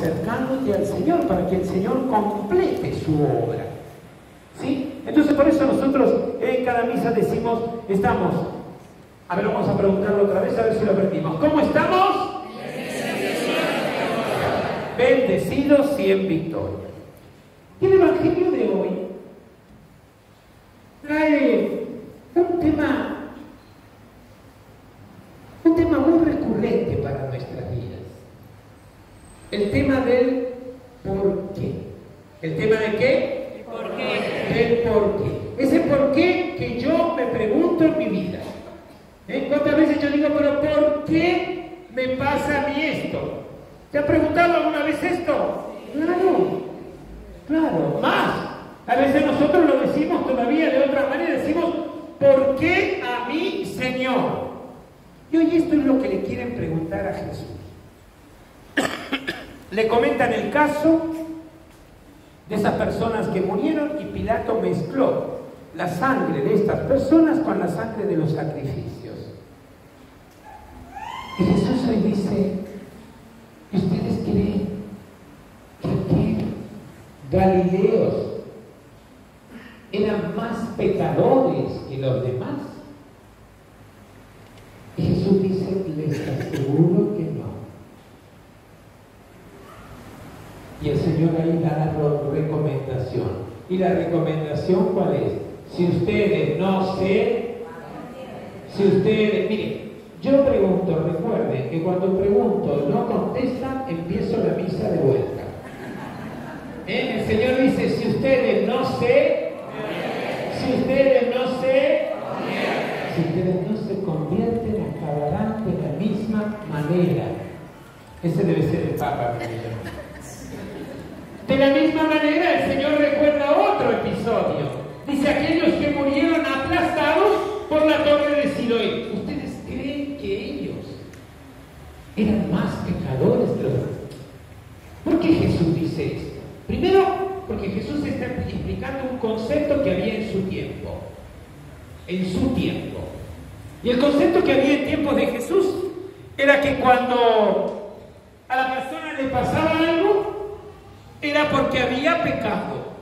acercándote al Señor para que el Señor complete su obra. ¿Sí? Entonces por eso nosotros en cada misa decimos, estamos, a ver, vamos a preguntarlo otra vez, a ver si lo aprendimos. ¿Cómo estamos? Bendecidos y en victoria. Y el Evangelio de hoy trae un tema muy recurrente para nuestras vidas. El tema del por qué. ¿El tema de qué? ¿El por qué? Del por qué. Ese por qué que yo me pregunto en mi vida. ¿Cuántas veces yo digo, pero ¿por qué me pasa a mí esto? ¿Te has preguntado alguna vez esto? Claro, más. A veces nosotros lo decimos todavía de otra manera, decimos, ¿por qué a mí, Señor? Y hoy esto es lo que le quieren preguntar a Jesús. Le comentan el caso de esas personas que murieron y Pilato mezcló la sangre de estas personas con la sangre de los sacrificios. Y Jesús hoy dice, ¿ustedes creen que Galileos eran más pecadores que los demás? Y Jesús dice, les aseguro que no. Y el Señor ahí da la recomendación. ¿Y la recomendación cuál es? Si ustedes no sé, miren, yo pregunto, recuerden que cuando pregunto no contestan, empiezo la misa de vuelta. El Señor dice, si ustedes no sé, si ustedes no se convierten, acabarán de la misma manera. Ese debe ser el Papa, mi hermano. De la misma manera, el Señor recuerda otro episodio. Dice, aquellos que murieron aplastados por la torre de Siloé. ¿Ustedes creen que ellos eran más pecadores que los demás? ¿Por qué Jesús dice esto? Primero, porque Jesús está explicando un concepto que había en su tiempo. En su tiempo. Y el concepto que había en tiempos de Jesús era que cuando a la persona le pasaba algo, era porque había pecado.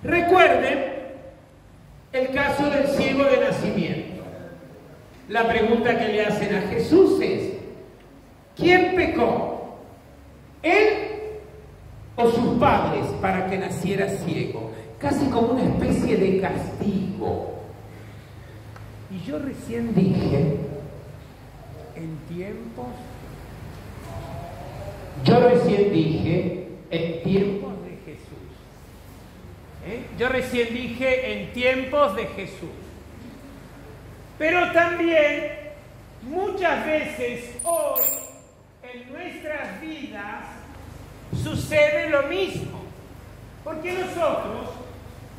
Recuerden el caso del ciego de nacimiento. La pregunta que le hacen a Jesús es, ¿quién pecó? ¿Él o sus padres para que naciera ciego? Casi como una especie de castigo. Y yo recién dije, en tiempos de Jesús. Yo recién dije en tiempos de Jesús. Pero también muchas veces hoy en nuestras vidas sucede lo mismo. Porque nosotros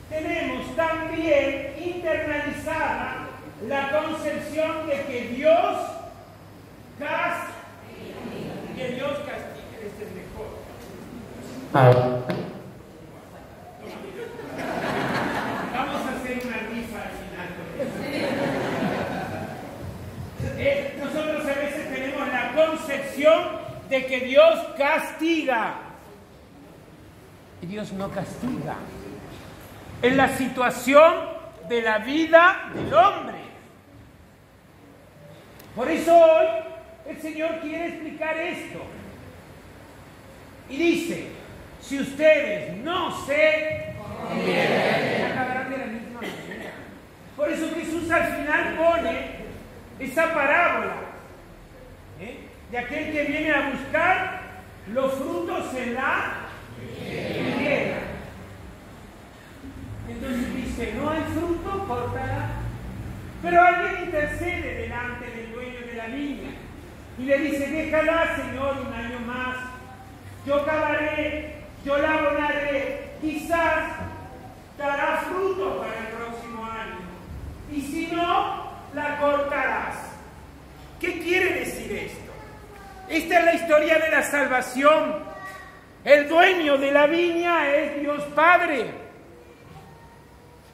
tenemos también internalizada la concepción de que Dios castiga. Este es mejor. Vamos a hacer una rifa al final. Nosotros a veces tenemos la concepción de que Dios castiga. Y Dios no castiga. Es la situación de la vida del hombre. Por eso hoy el Señor quiere explicar esto. Y dice, si ustedes no se convierten, acabarán de la misma manera. Por eso Jesús al final pone esa parábola de aquel que viene a buscar los frutos en la higuera. Entonces dice, no hay fruto, córtala. Pero alguien intercede delante del dueño de la viña y le dice, déjala, Señor, un año más. Yo cavaré, yo la abonaré, quizás dará fruto para el próximo año. Y si no, la cortarás. ¿Qué quiere decir esto? Esta es la historia de la salvación. El dueño de la viña es Dios Padre.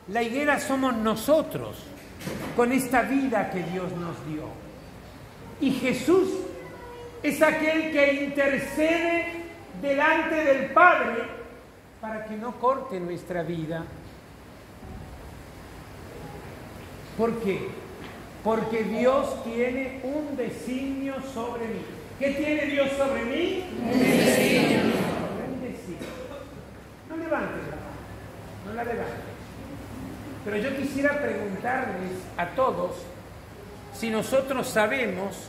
La higuera somos nosotros, con esta vida que Dios nos dio. Y Jesús es aquel que intercede delante del Padre para que no corte nuestra vida. ¿Por qué? Porque Dios tiene un designio sobre mí. ¿Qué tiene Dios sobre mí? Un designio. Un designio. No levantes la mano, no la levantes. Pero yo quisiera preguntarles a todos si nosotros sabemos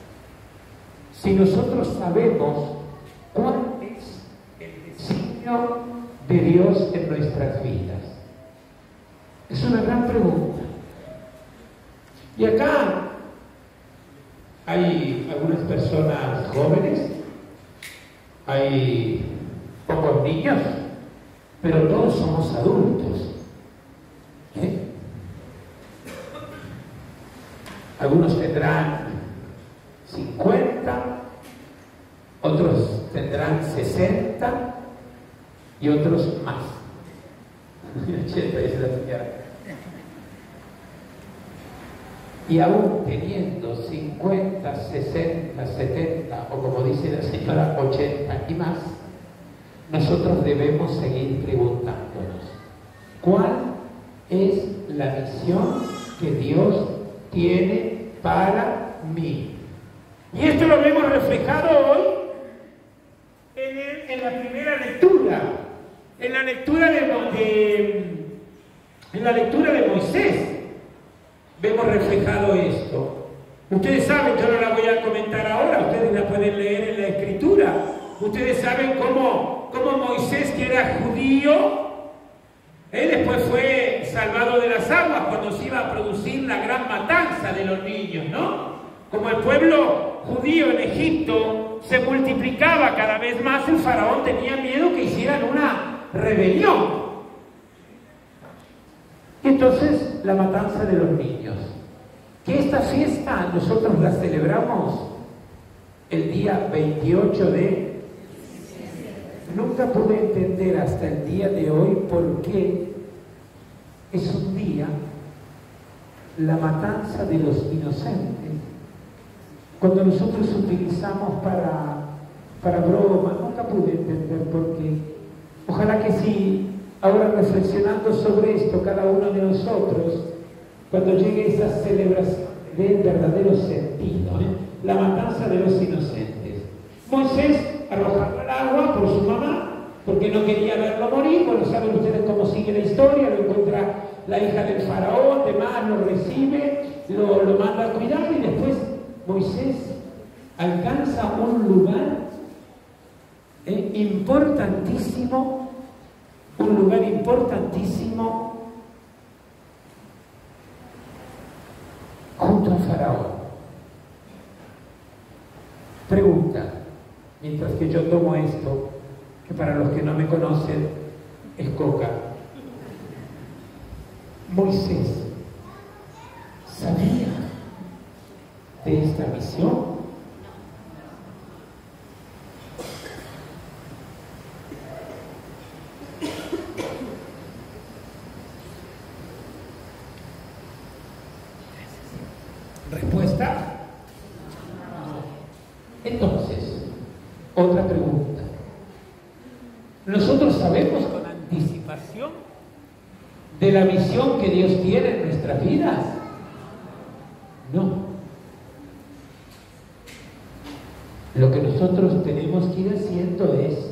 cuál es el designio de Dios en nuestras vidas. Es una gran pregunta. Y acá hay algunas personas jóvenes, hay pocos niños, pero todos somos adultos. Algunos tendrán 50, otros tendrán 60 y otros más. 80 dice la señora. Y aún teniendo 50, 60, 70 o como dice la señora 80 y más, nosotros debemos seguir preguntándonos ¿cuál es la misión que Dios tiene para mí? Y esto lo vemos reflejado hoy en la primera lectura, en la lectura de Moisés. Vemos reflejado esto. Ustedes saben, yo no la voy a comentar ahora, ustedes la pueden leer en la Escritura. Ustedes saben cómo Moisés, que era judío, él después fue salvado de las aguas cuando se iba a producir la gran matanza de los niños, ¿no? Como el pueblo judío en Egipto se multiplicaba cada vez más, el faraón tenía miedo que hicieran una rebelión. Y entonces la matanza de los niños, que esta fiesta nosotros la celebramos el día 28 de... Nunca pude entender hasta el día de hoy por qué es un día la matanza de los inocentes. Cuando nosotros utilizamos para broma, nunca pude entender por qué. Ojalá que sí. Ahora reflexionando sobre esto, cada uno de nosotros, cuando llegue esa celebración, dé el verdadero sentido, la matanza de los inocentes. Moisés arrojado al agua por su mamá, porque no quería verlo morir. Bueno, saben ustedes cómo sigue la historia, lo encuentra la hija del faraón, demás, lo recibe, lo manda a cuidar y después Moisés alcanza un lugar importantísimo. Un lugar importantísimo junto al faraón. Pregunta, mientras que yo tomo esto, que para los que no me conocen es coca. Moisés sabía de esta misión. ¿Respuesta? Entonces, otra pregunta. ¿Nosotros sabemos con anticipación de la misión que Dios tiene en nuestras vidas? No. Lo que nosotros tenemos que ir haciendo es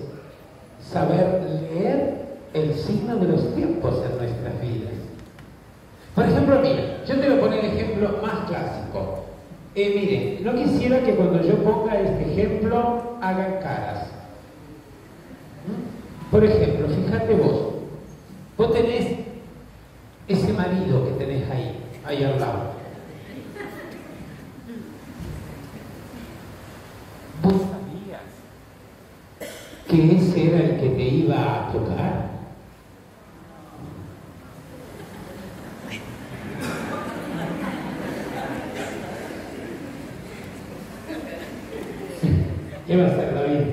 saber leer el signo de los tiempos en nuestras vidas. Por ejemplo, mira, yo te voy a poner el ejemplo más clásico. Miren, no quisiera que cuando yo ponga este ejemplo hagan caras. Por ejemplo, fíjate vos tenés ese marido que tenés ahí al lado. ¿Vos sabías que ese era el que te iba a tocar? ¿Qué va a hacer David?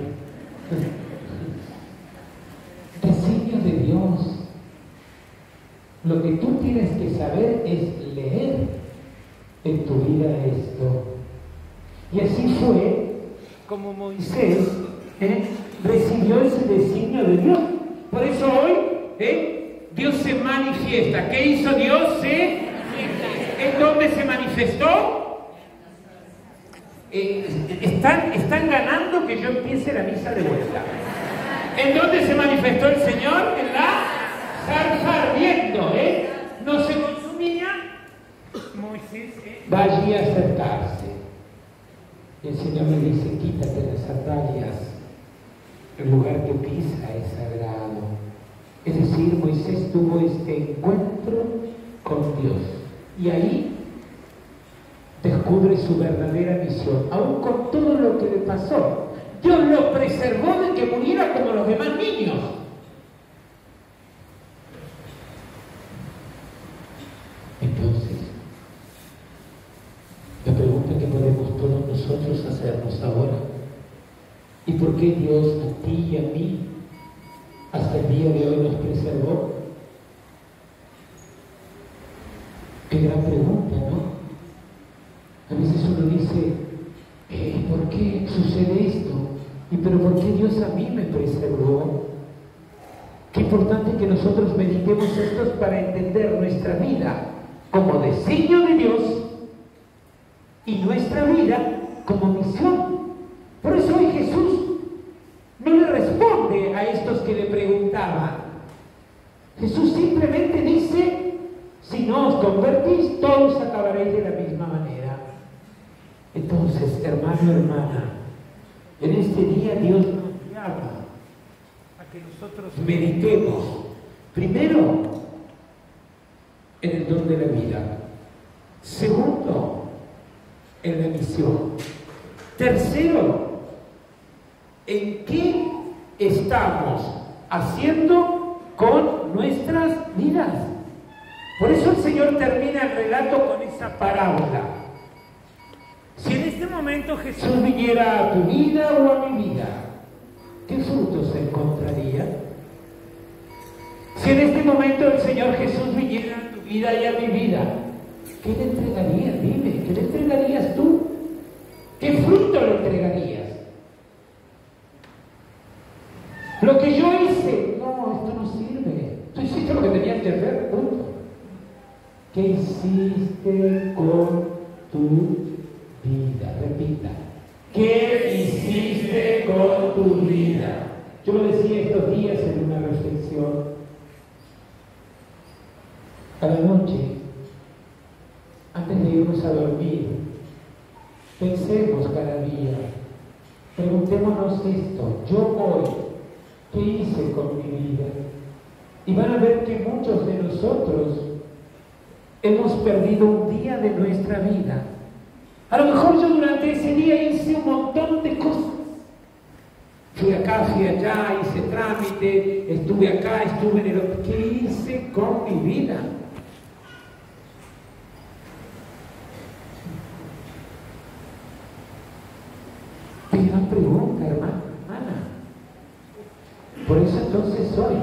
Designios de Dios. Lo que tú tienes que saber es leer en tu vida esto. Y así fue como Moisés recibió cumplió ese designio de Dios. Por eso hoy, Dios se manifiesta. ¿Qué hizo Dios? ¿En dónde se manifestó? Están ganando que yo empiece la misa de vuelta. ¿En dónde se manifestó el Señor? En la zarza ardiendo, no se consumía. Moisés va allí a acercarse. Y el Señor le dice: quítate las sandalias, el lugar que pisa es sagrado. Es decir, Moisés tuvo este encuentro con Dios y ahí descubre su verdadera misión, aún con todo lo que le pasó. Dios lo preservó de que muriera como los demás niños. Entonces, la pregunta que podemos todos nosotros hacernos ahora: ¿y por qué Dios a ti y a mí hasta el día de hoy nos preservó? Qué gran pregunta, ¿no? A veces uno dice: ¿por qué sucede esto? ¿Y pero por qué Dios a mí me preservó? Qué importante que nosotros meditemos esto para entender nuestra vida como designio de Dios y nuestra vida como misión. Por eso hoy Jesús no le responde a estos que le preguntaban. Jesús simplemente dice: si no os convertís, todos acabaréis de la misma manera. Entonces, hermano, hermana, en este día Dios nos llama a que nosotros meditemos primero en el don de la vida, segundo en la misión, tercero en qué estamos haciendo con nuestras vidas. Por eso el Señor termina el relato con esa parábola. Si en este momento Jesús viniera a tu vida o a mi vida, ¿qué frutos encontraría? Si en este momento el Señor Jesús viniera a tu vida y a mi vida, ¿qué le entregarías? Dime, ¿qué le entregarías tú? ¿Qué fruto le entregarías? Lo que yo hice, no, esto no sirve. Tú hiciste lo que tenías que hacer, punto. ¿Qué hiciste con tu vida? Repita. ¿Qué hiciste con tu vida? Yo lo decía estos días en una reflexión. A la noche, antes de irnos a dormir, pensemos cada día, preguntémonos esto: yo hoy, ¿qué hice con mi vida? Y van a ver que muchos de nosotros hemos perdido un día de nuestra vida. A lo mejor yo durante ese día hice un montón de cosas. Fui acá, fui allá, hice trámite, estuve acá, estuve en el otro. ¿Qué hice con mi vida? Qué gran pregunta, hermano, hermana. Por eso entonces hoy,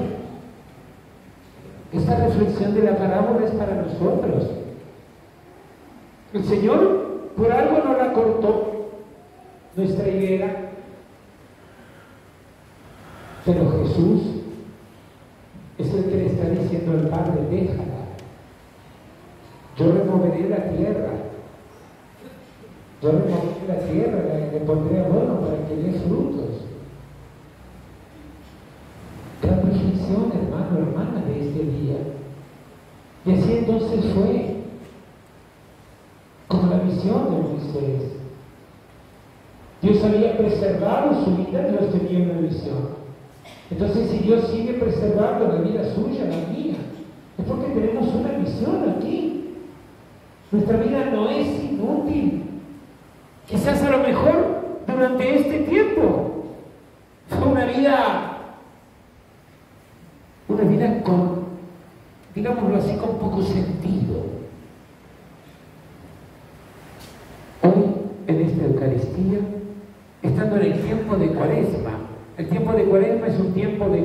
esta reflexión de la parábola es para nosotros. El Señor por algo no la cortó, nuestra higuera, pero Jesús es el que le está diciendo al Padre: déjala, yo removeré la tierra, le pondré abono para que dé frutos. Gran reflexión, hermano, hermana, de este día. Y así entonces fue como la misión de Moisés. Dios había preservado su vida, Dios tenía una misión. Entonces, si Dios sigue preservando la vida suya, la mía, es porque tenemos una misión aquí. Nuestra vida no es inútil. Quizás a lo mejor durante este tiempo fue una vida con, digámoslo así, con poco sentido. Hoy, en esta Eucaristía, estando en el tiempo de Cuaresma, el tiempo de Cuaresma es un tiempo de y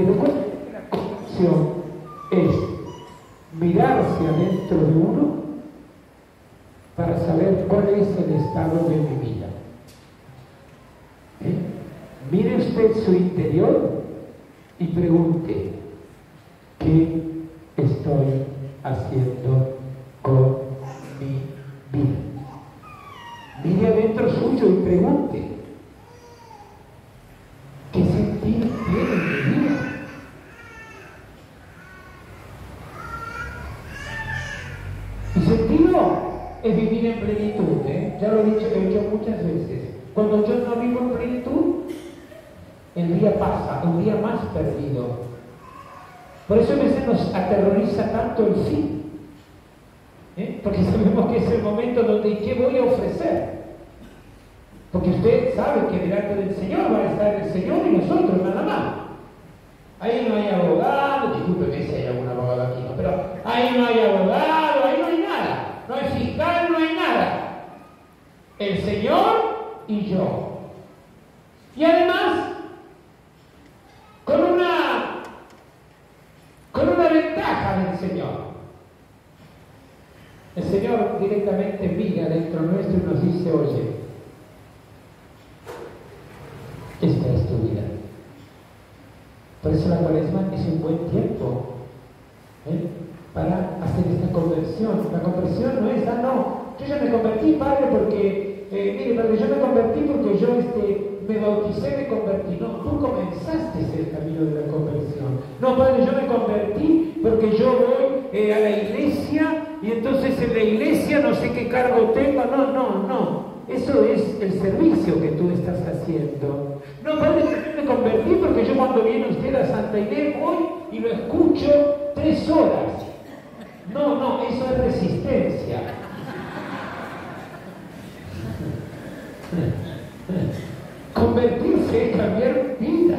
recuerden que la conversión es mirarse adentro de uno para saber cuál es el estado de mi vida. Mire usted su interior y pregunte, ¿qué estoy haciendo con mi vida? Mire adentro suyo y pregunte, ¿qué sentido tiene mi vida? Y sentido es vivir en plenitud, ¿eh? Ya lo he dicho muchas veces. Cuando yo no vivo en plenitud, el día pasa, un día más perdido. Por eso a veces nos aterroriza tanto el fin, porque sabemos que es el momento donde ¿qué voy a ofrecer? Porque usted sabe que delante del Señor va a estar el Señor y nosotros nada más. Ahí no hay abogado, discúlpeme si hay algún abogado aquí, ¿no? Pero ahí no hay abogado, ahí no hay nada, no hay fiscal, no hay nada. El Señor y yo. Y además, con una ventaja del Señor. El Señor directamente mira dentro nuestro y nos dice, oye, esta es tu vida. Por eso la Cuaresma es un buen tiempo para hacer esta conversión. La conversión no es, no, yo ya me convertí, Padre, porque, mire, Padre, yo me convertí porque yo me bauticé, me convertí. No, tú comenzaste el camino de la conversión. No, Padre, yo me convertí porque yo voy a la iglesia y entonces en la iglesia no sé qué cargo tengo. No. Eso es el servicio que tú estás haciendo. No, Padre, yo me convertí porque yo cuando viene usted a Santa Inés voy y lo escucho 3 horas. No, eso es resistencia. Convertirse es cambiar vida.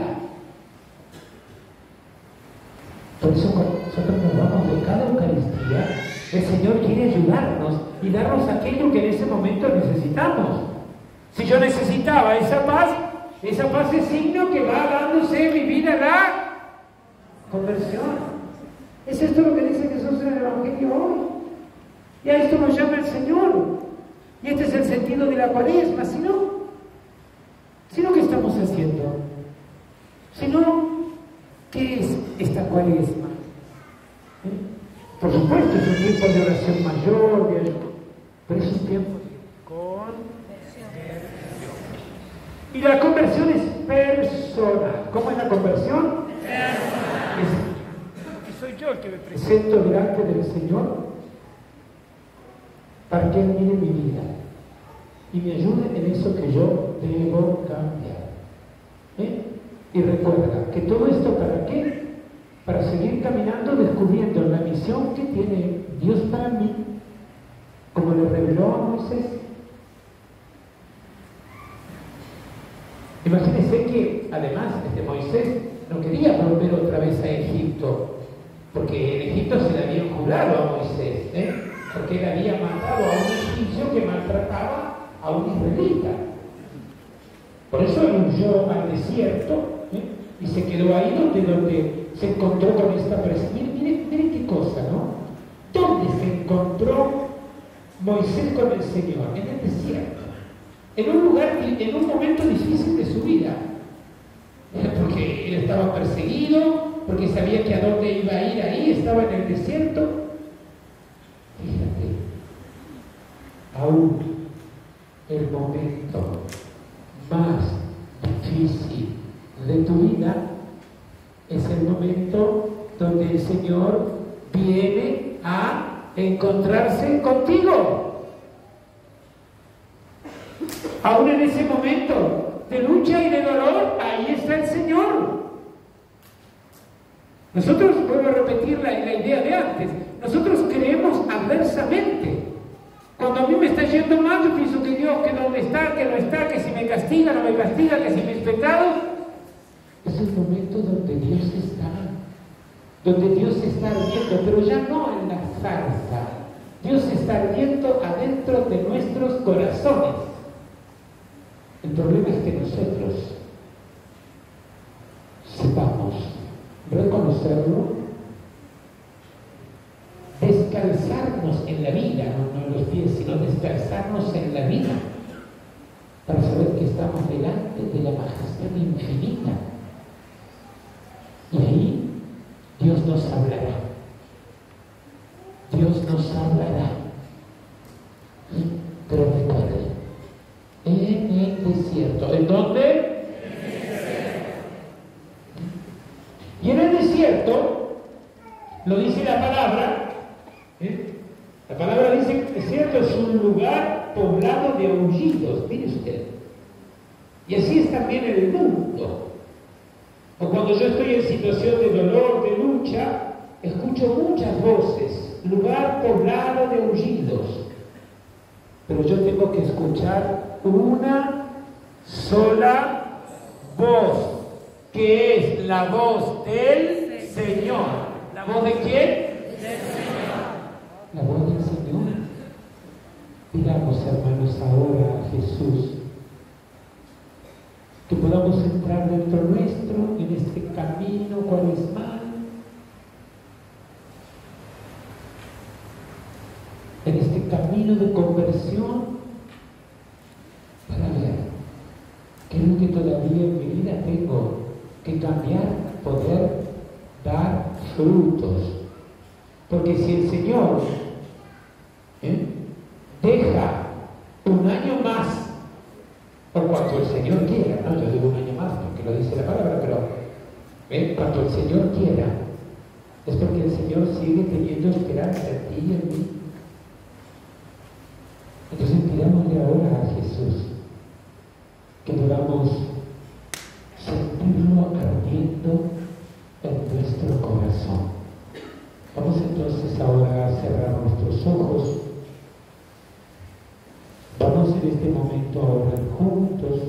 Por eso cuando nosotros nos vamos de cada Eucaristía, el Señor quiere ayudarnos y darnos aquello que en ese momento necesitamos. Si yo necesitaba esa paz es signo que va dándose mi vida la conversión. ¿Es esto lo que dice Jesús en el Evangelio hoy? Y a esto nos llama el Señor. Y este es el sentido de la Cuaresma. Si no, ¿qué estamos haciendo? Si no, ¿qué es esta Cuaresma? Por supuesto, es un tiempo de oración mayor, de ayuno, pero es un tiempo de conversión. Y la conversión es personal. ¿Cómo es la conversión? Soy yo el que me presento delante del Señor para que Él mire mi vida y me ayude en eso que yo debo cambiar. Y recuerda que todo esto, ¿para qué? Para seguir caminando, descubriendo la misión que tiene Dios para mí, como le reveló a Moisés. Imagínense que además Moisés no quería volver otra vez a Egipto, porque en Egipto se le habían jurado a Moisés, porque él había matado a un egipcio que maltrataba a un israelita. Por eso él huyó al desierto y se quedó ahí donde se encontró con esta persona. Miren qué cosa, ¿no? ¿Dónde se encontró Moisés con el Señor? En el desierto. En un lugar, en un momento difícil de su vida. Porque él estaba perseguido, porque sabía que a dónde iba a ir ahí, estaba en el desierto. Fíjate, aún el momento más difícil de tu vida es el momento donde el Señor viene a encontrarse contigo. Aún en ese momento de lucha y de dolor, ahí está el Señor. Nosotros, vuelvo a repetir la idea de antes, nosotros creemos adversamente. Cuando a mí me está yendo mal, yo pienso que Dios, que dónde está, que no está, que si me castiga, no me castiga, que si mis pecados. Es el momento donde Dios está ardiendo, pero ya no en la zarza. Dios está ardiendo adentro de nuestros corazones. El problema es que nosotros sepamos reconocerlo, descalzarnos en la vida, no en los pies, sino descalzarnos en la vida para saber que estamos delante de la majestad infinita. Y ahí Dios nos hablará. Dios nos hablará. Pero recuerden, en el desierto. ¿En dónde? Y en el desierto, lo dice la palabra, la palabra dice que el desierto es un lugar poblado de aullidos, mire usted. Y así es también en el mundo. O cuando yo estoy en situación de dolor, de lucha, escucho muchas voces, lugar poblado de aullidos. Pero yo tengo que escuchar una sola voz, que es la voz del Señor. ¿La voz de quién? Del Señor. La voz del Señor. Pidamos, hermanos, ahora a Jesús que podamos entrar dentro nuestro en este camino cuaresmal, en este camino de conversión, para ver qué es lo que todavía en mi vida tengo que cambiar, poder dar frutos. Porque si el Señor deja un año más, o cuanto el Señor quiera, no, yo digo un año más porque lo dice la palabra, pero cuanto el Señor quiera, es porque el Señor sigue teniendo esperanza en ti y en mí. Entonces pidámosle ahora a Jesús que podamos sentirlo ardiendo en nuestro corazón. Vamos entonces ahora a cerrar nuestros ojos. Vamos en este momento a orar juntos.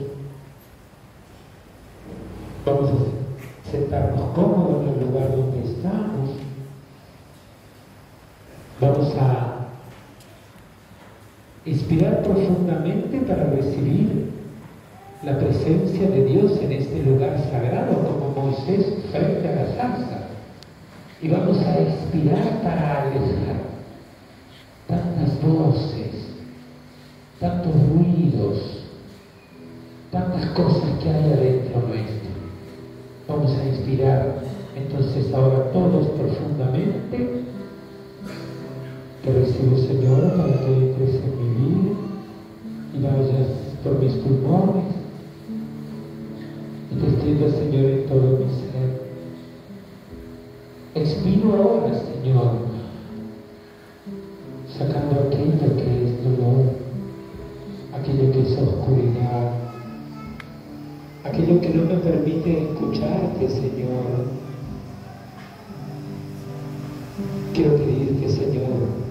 Vamos a sentarnos cómodos en el lugar donde estamos. Vamos a inspirar profundamente para recibir la presencia de Dios en este lugar sagrado, como Moisés frente a la zarza. Y vamos a expirar para alejar tantas voces, tantos ruidos, tantas cosas que hay adentro nuestro. Vamos a inspirar entonces ahora todos profundamente. Te recibo, Señor, para que entres en mi vida y vayas por mis pulmones y te extiendas, Señor, en todo mi ser. Expiro ahora, Señor, sacando aquello que es dolor, aquello que es oscuridad, aquello que no me permite escucharte, Señor. Quiero pedirte, Señor,